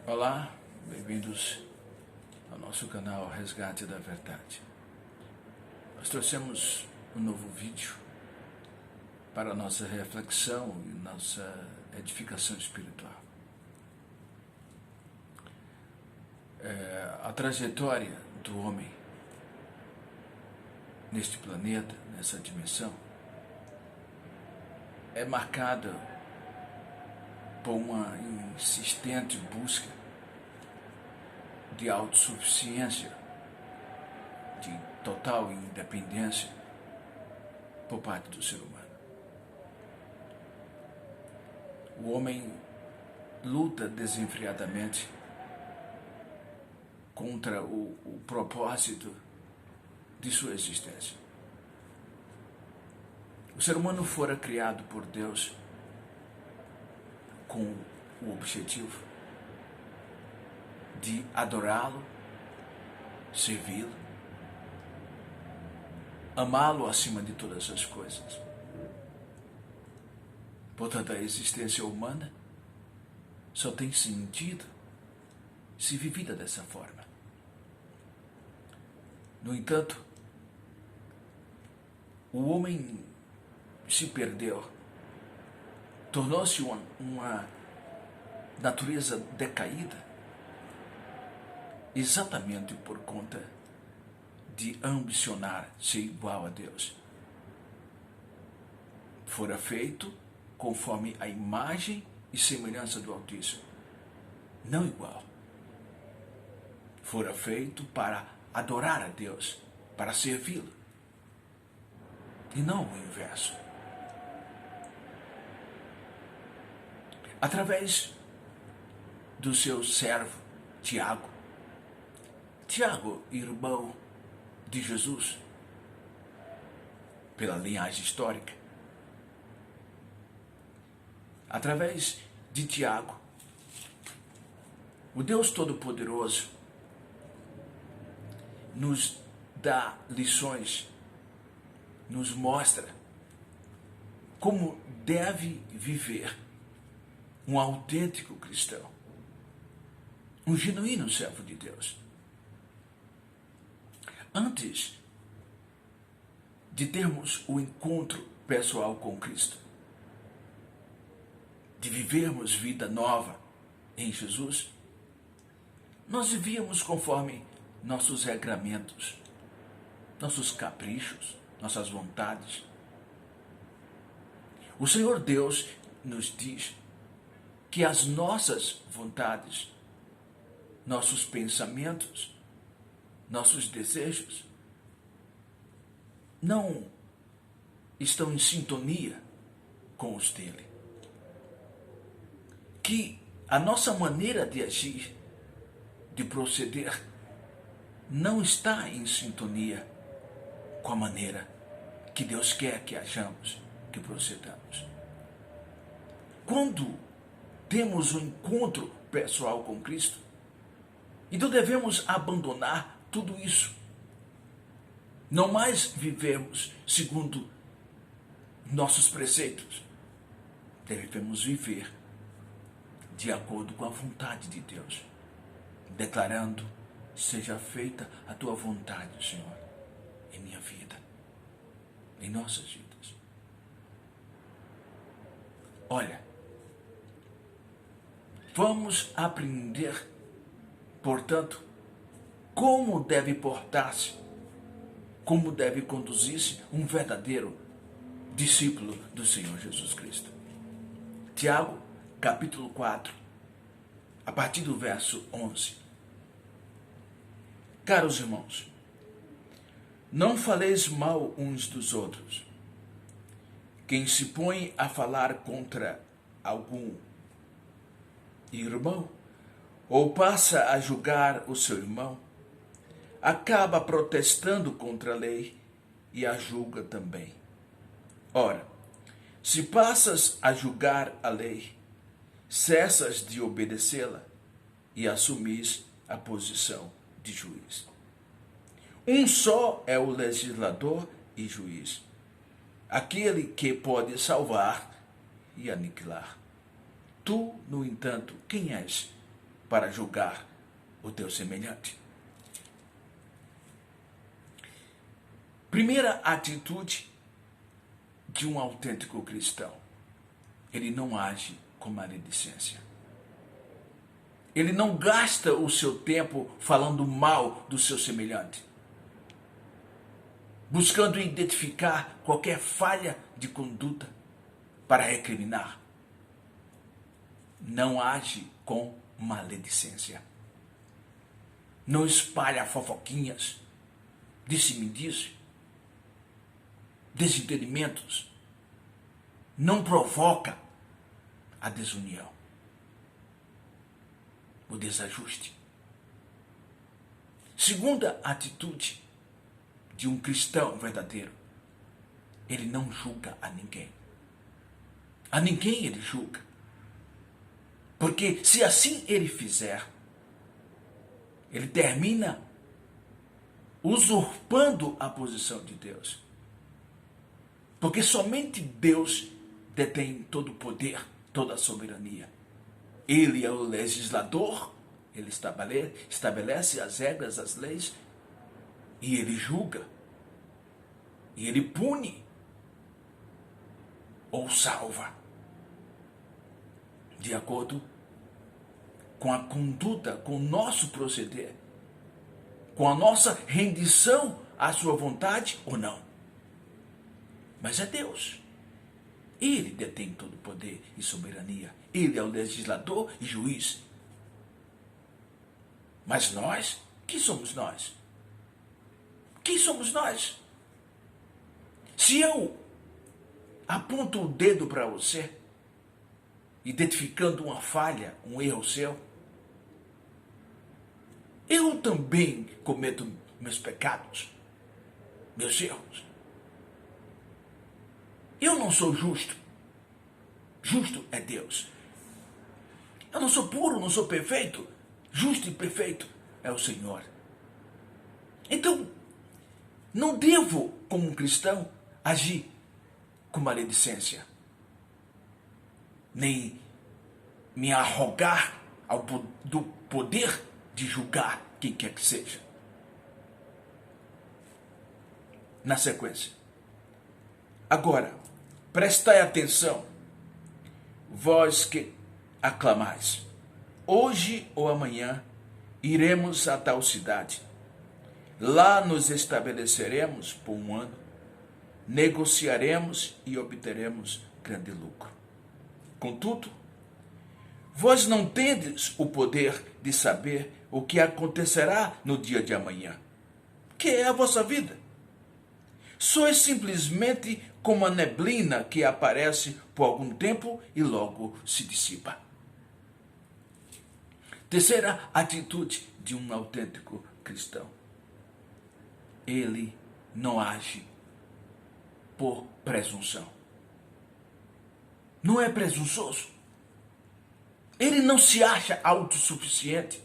Olá, bem-vindos ao nosso canal Resgate da Verdade. Nós trouxemos um novo vídeo para a nossa reflexão e nossa edificação espiritual. A trajetória do homem neste planeta, nessa dimensão, é marcada por uma insistente busca de autossuficiência, de total independência por parte do ser humano. O homem luta desenfreadamente contra o propósito de sua existência. O ser humano fora criado por Deus com o objetivo de adorá-lo, servi-lo, amá-lo acima de todas as coisas. Portanto, a existência humana só tem sentido se vivida dessa forma. No entanto, o homem se perdeu, tornou-se uma natureza decaída, exatamente por conta de ambicionar ser igual a Deus. Fora feito conforme a imagem e semelhança do Altíssimo, não igual. Fora feito para adorar a Deus, para servi-lo, e não o inverso. Através do seu servo Tiago, irmão de Jesus, pela linhagem histórica, através de Tiago, o Deus Todo-Poderoso nos dá lições, nos mostra como deve viver um autêntico cristão, um genuíno servo de Deus. Antes de termos o encontro pessoal com Cristo, de vivermos vida nova em Jesus, nós vivíamos conforme nossos regramentos, nossos caprichos, nossas vontades. O Senhor Deus nos diz que as nossas vontades, nossos pensamentos, nossos desejos não estão em sintonia com os dele. Que a nossa maneira de agir, de proceder, não está em sintonia com a maneira que Deus quer que hajamos, que procedamos. Quando temos um encontro pessoal com Cristo, então devemos abandonar tudo isso. Não mais vivemos segundo nossos preceitos. Devemos viver de acordo com a vontade de Deus, declarando: seja feita a tua vontade, Senhor, em minha vida, em nossas vidas. Olha, vamos aprender, portanto, como deve portar-se, como deve conduzir-se um verdadeiro discípulo do Senhor Jesus Cristo. Tiago, capítulo 4, a partir do verso 11. Caros irmãos, não faleis mal uns dos outros. Quem se põe a falar contra algum irmão, ou passa a julgar o seu irmão, acaba protestando contra a lei e a julga também. Ora, se passas a julgar a lei, cessas de obedecê-la e assumis a posição de juiz. Um só é o legislador e juiz, aquele que pode salvar e aniquilar. Tu, no entanto, quem és? para julgar o teu semelhante. Primeira atitude de um autêntico cristão: ele não age com maledicência. Ele não gasta o seu tempo falando mal do seu semelhante, buscando identificar qualquer falha de conduta para recriminar. Não age com maledicência. Não espalha fofoquinhas, disse-me-disse, desentendimentos. Não provoca a desunião, o desajuste. Segunda atitude de um cristão verdadeiro: ele não julga a ninguém. A ninguém ele julga. Porque se assim ele fizer, ele termina usurpando a posição de Deus. Porque somente Deus detém todo o poder, toda a soberania. Ele é o legislador, ele estabelece as regras, as leis, e ele julga, e ele pune, ou salva, de acordo com a conduta, com o nosso proceder, com a nossa rendição à sua vontade ou não. Mas é Deus. Ele detém todo o poder e soberania. Ele é o legislador e juiz. Mas nós, quem somos nós? Quem somos nós? Se eu aponto o dedo para você, identificando uma falha, um erro seu, eu também cometo meus pecados, meus erros. Eu não sou justo. Justo é Deus. Eu não sou puro, não sou perfeito. Justo e perfeito é o Senhor. Então, não devo, como um cristão, agir com maledicência, nem me arrogar do poder de julgar quem quer que seja. Na sequência. Agora, prestai atenção, vós que aclamais. Hoje ou amanhã iremos a tal cidade. Lá nos estabeleceremos por um ano, negociaremos e obteremos grande lucro. Contudo, vós não tendes o poder de saber o que acontecerá no dia de amanhã, que é a vossa vida. Sois simplesmente como a neblina que aparece por algum tempo e logo se dissipa. Terceira atitude de um autêntico cristão: ele não age por presunção. Não é presunçoso. Ele não se acha autossuficiente.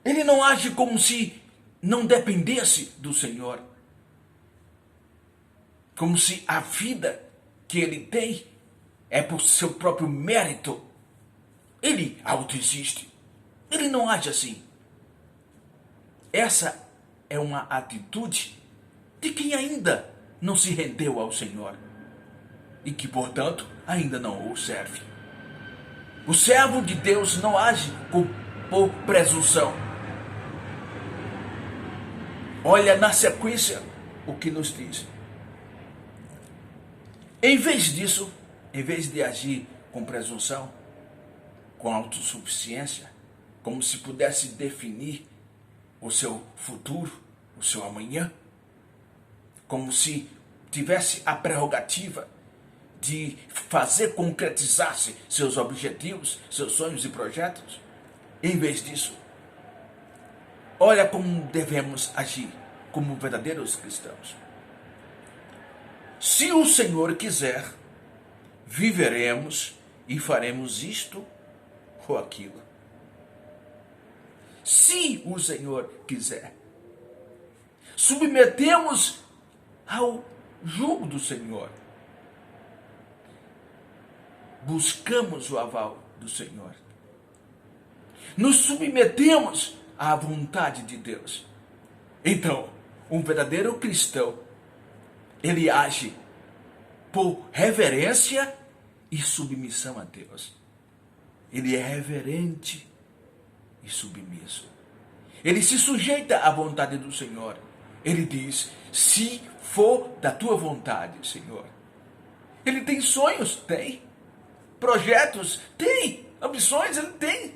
Ele não age como se não dependesse do Senhor. Como se a vida que ele tem é por seu próprio mérito. Ele autoexiste. Ele não age assim. Essa é uma atitude de quem ainda não se rendeu ao Senhor e que, portanto, ainda não o serve. O servo de Deus não age por presunção. Olha na sequência o que nos diz. Em vez disso, em vez de agir com presunção, com autossuficiência, como se pudesse definir o seu futuro, o seu amanhã, como se tivesse a prerrogativa de fazer concretizar-se seus objetivos, seus sonhos e projetos. Em vez disso, olha como devemos agir como verdadeiros cristãos. Se o Senhor quiser, viveremos e faremos isto ou aquilo. Se o Senhor quiser, submetemos ao jugo do Senhor. Buscamos o aval do Senhor. nos submetemos à vontade de Deus. Então, um verdadeiro cristão, ele age por reverência e submissão a Deus. Ele é reverente e submisso. Ele se sujeita à vontade do Senhor. Ele diz: se for da tua vontade, Senhor. Ele tem sonhos? Tem. Projetos? Tem. Ambições? Ele tem.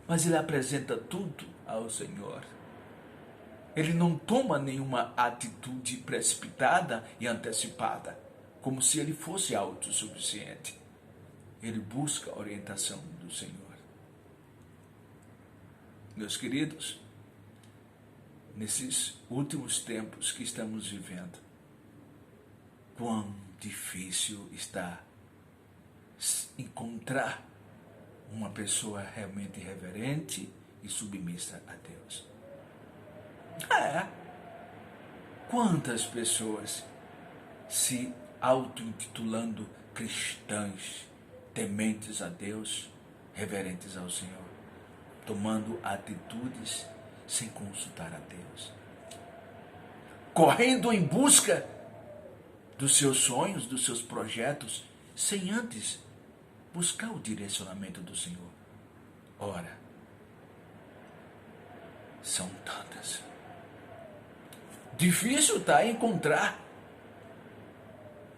Mas ele apresenta tudo ao Senhor. Ele não toma nenhuma atitude precipitada e antecipada, como se ele fosse autossuficiente. Ele busca a orientação do Senhor. Meus queridos, nesses últimos tempos que estamos vivendo, quão difícil está encontrar uma pessoa realmente reverente e submissa a Deus. Quantas pessoas se auto-intitulando cristãs, tementes a Deus, reverentes ao Senhor, tomando atitudes sem consultar a Deus, correndo em busca dos seus sonhos, dos seus projetos, sem antes buscar o direcionamento do Senhor. Ora, são tantas. Difícil está encontrar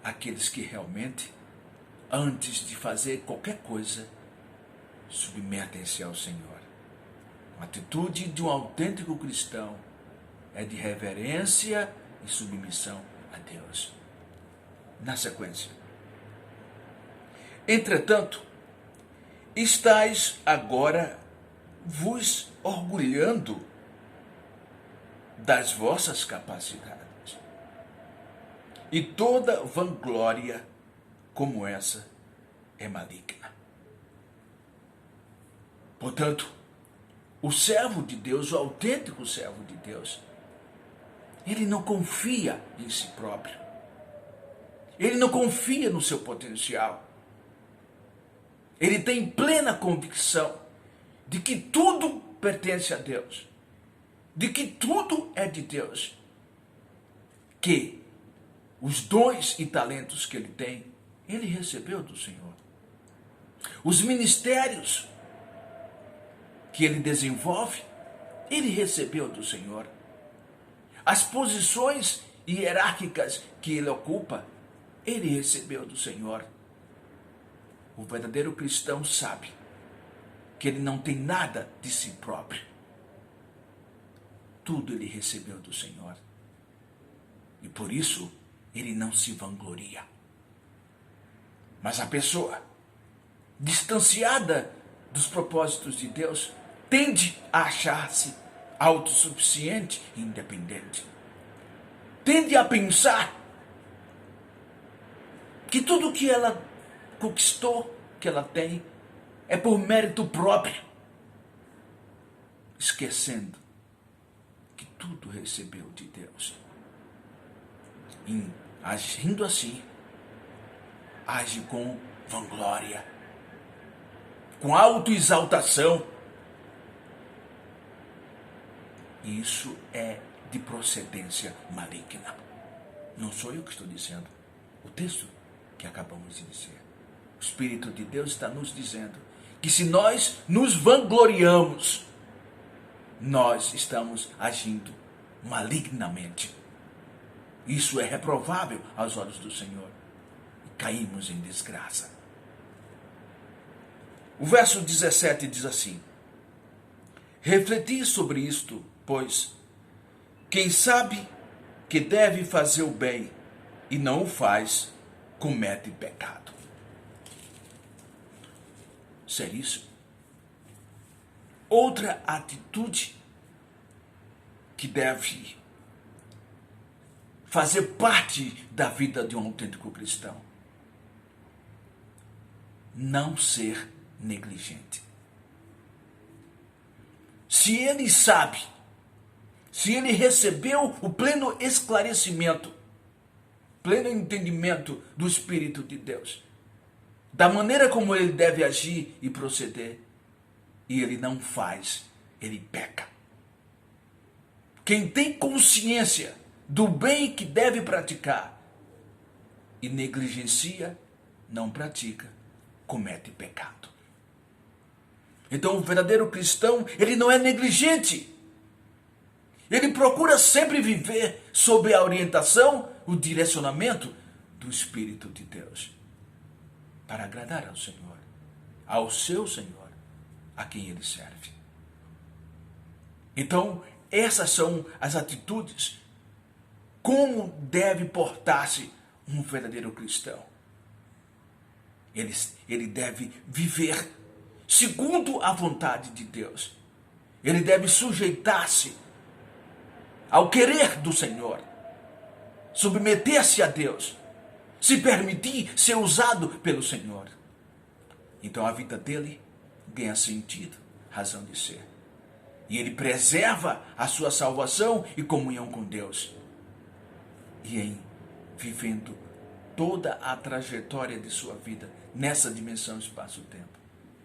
aqueles que realmente, antes de fazer qualquer coisa, submetem-se ao Senhor. A atitude de um autêntico cristão é de reverência e submissão a Deus. Na sequência: entretanto, estáis agora vos orgulhando das vossas capacidades. E toda vanglória como essa é maligna. Portanto, o servo de Deus, o autêntico servo de Deus, ele não confia em si próprio. Ele não confia no seu potencial. Ele tem plena convicção de que tudo pertence a Deus, de que tudo é de Deus, que os dons e talentos que ele tem, ele recebeu do Senhor. Os ministérios que ele desenvolve, ele recebeu do Senhor. As posições hierárquicas que ele ocupa, ele recebeu do Senhor. O verdadeiro cristão sabe que ele não tem nada de si próprio. Tudo ele recebeu do Senhor. E por isso, ele não se vangloria. Mas a pessoa, distanciada dos propósitos de Deus, tende a achar-se autossuficiente e independente. Tende a pensar que tudo que ela conquistou, que ela tem, é por mérito próprio, esquecendo que tudo recebeu de Deus. E, agindo assim, age com vanglória, com autoexaltação. Isso é de procedência maligna. Não sou eu que estou dizendo. O texto que acabamos de dizer. O Espírito de Deus está nos dizendo que se nós nos vangloriamos, nós estamos agindo malignamente. Isso é reprovável aos olhos do Senhor. E caímos em desgraça. O verso 17 diz assim: refleti sobre isto, pois quem sabe que deve fazer o bem e não o faz, comete pecado. Seríssimo. Outra atitude que deve fazer parte da vida de um autêntico cristão: não ser negligente. Se ele sabe, se ele recebeu o pleno esclarecimento, pleno entendimento do Espírito de Deus, da maneira como ele deve agir e proceder, e ele não faz, ele peca. Quem tem consciência do bem que deve praticar e negligencia, não pratica, comete pecado. Então o verdadeiro cristão, ele não é negligente. Ele procura sempre viver sob a orientação, o direcionamento do Espírito de Deus, para agradar ao Senhor, ao seu Senhor, a quem ele serve. Então, essas são as atitudes, como deve portar-se um verdadeiro cristão. Ele deve viver segundo a vontade de Deus. Ele deve sujeitar-se ao querer do Senhor, submeter-se a Deus, se permitir ser usado pelo Senhor. Então a vida dele ganha sentido, razão de ser. E ele preserva a sua salvação e comunhão com Deus. E em vivendo toda a trajetória de sua vida nessa dimensão espaço-tempo,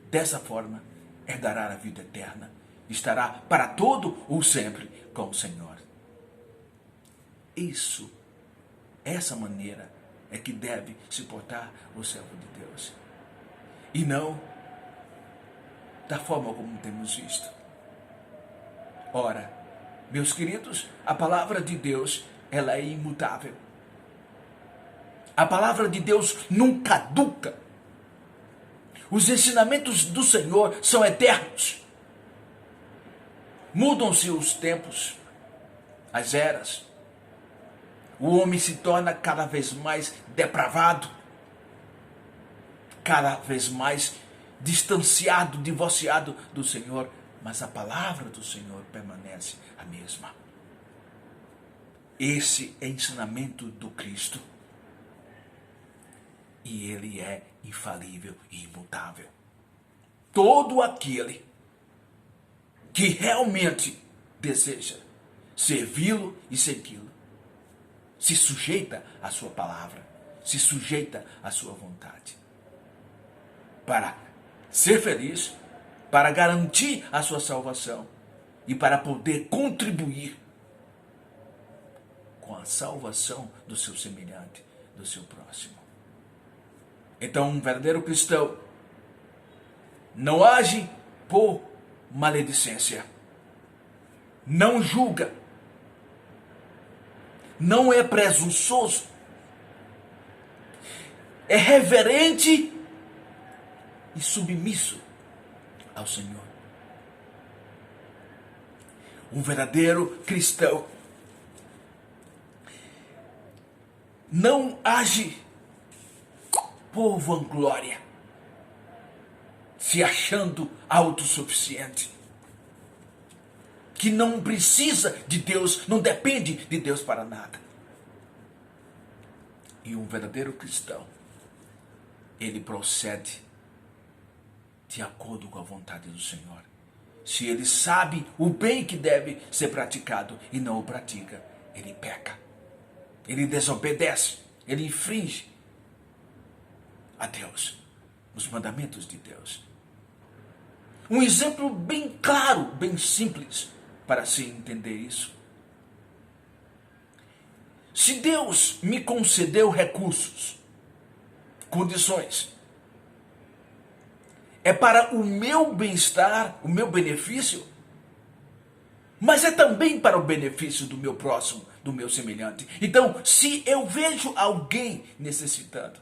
dessa forma herdará a vida eterna, estará para todo ou sempre com o Senhor. Essa maneira é que deve se portar o servo de Deus. E não da forma como temos visto. Ora, meus queridos, a palavra de Deus, ela é imutável. A palavra de Deus nunca caduca. Os ensinamentos do Senhor são eternos. Mudam-se os tempos, as eras. O homem se torna cada vez mais depravado, cada vez mais distanciado, divorciado do Senhor, mas a palavra do Senhor permanece a mesma. Esse é o ensinamento do Cristo. E ele é infalível e imutável. Todo aquele que realmente deseja servi-lo e segui-lo, se sujeita à sua palavra, se sujeita à sua vontade. Para ser feliz, para garantir a sua salvação e para poder contribuir com a salvação do seu semelhante, do seu próximo. Então, um verdadeiro cristão não age por maledicência, não julga, não é presunçoso, é reverente e submisso ao Senhor. Um verdadeiro cristão não age por vanglória, se achando autossuficiente, que não precisa de Deus, não depende de Deus para nada. E um verdadeiro cristão, ele procede de acordo com a vontade do Senhor. Se ele sabe o bem que deve ser praticado e não o pratica, ele peca, ele desobedece, ele infringe a Deus, os mandamentos de Deus. Um exemplo bem claro, bem simples, para se entender isso. Se Deus me concedeu recursos, condições, é para o meu bem-estar, o meu benefício, mas é também para o benefício do meu próximo, do meu semelhante. Então, se eu vejo alguém necessitando,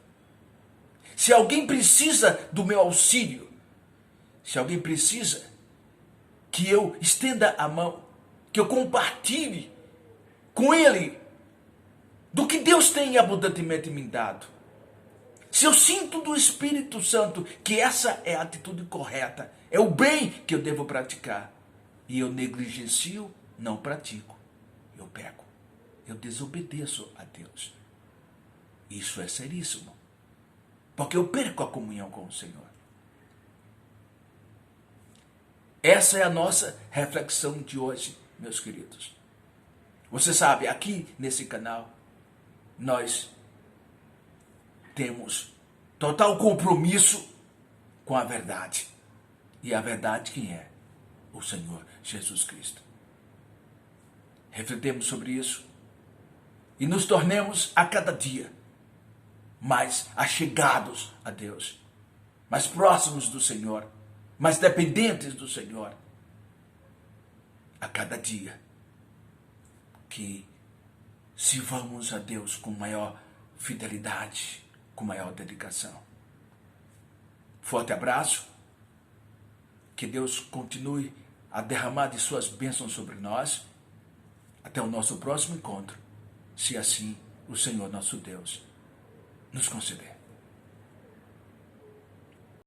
se alguém precisa do meu auxílio, se alguém precisa que eu estenda a mão, que eu compartilhe com ele do que Deus tem abundantemente me dado. Se eu sinto do Espírito Santo que essa é a atitude correta, é o bem que eu devo praticar, e eu negligencio, não pratico, eu peco, eu desobedeço a Deus. Isso é seríssimo, porque eu perco a comunhão com o Senhor. Essa é a nossa reflexão de hoje, meus queridos. Você sabe, aqui nesse canal, nós temos total compromisso com a verdade. e a verdade quem é? O Senhor Jesus Cristo. Refletemos sobre isso e nos tornemos a cada dia mais achegados a Deus, mais próximos do Senhor, mais dependentes do Senhor. A cada dia que sirvamos a Deus com maior fidelidade, com maior dedicação. Forte abraço. Que Deus continue a derramar de suas bênçãos sobre nós. Até o nosso próximo encontro, se assim o Senhor nosso Deus nos conceder.